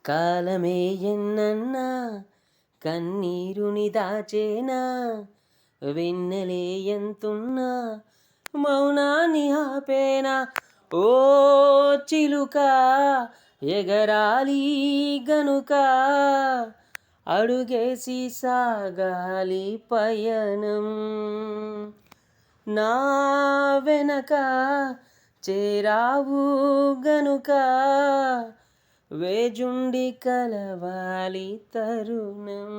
కాలమే ఎన్నన్నా కన్నీరుని దాచేనా, వెన్నెలే ఎంతున్నా మౌనాన్ని ఆపేనా. ఓ చిలుక ఎగరాలి గనుక, అడుగేసి సాగాలి పయనం. నా వెనక చేరావు గనుక, వేజుండి కలవాలి తరుణం.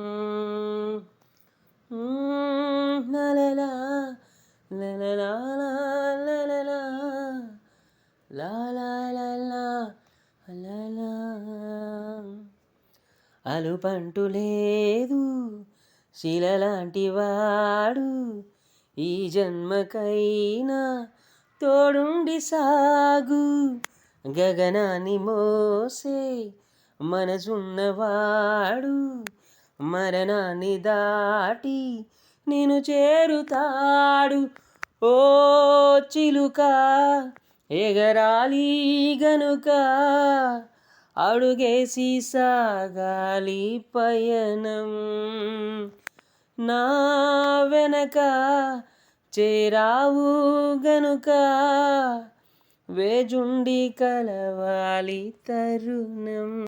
లలలా లలలా లలలా లాలా లలా. అలుపంటు లేదు శిలలాంటి వాడు, ఈ జన్మకైనా తోడుండి సాగు. గగనాన్ని మోసే మనసున్నవాడు, మరణాన్ని దాటి నేను చేరుతాడు. ఓ చిలుక ఎగరాలి గనుక, అడుగేసి సాగాలి పయనం. నా వెనక చేరావు గనుక, వేజుండి కలవాలి తరుణం.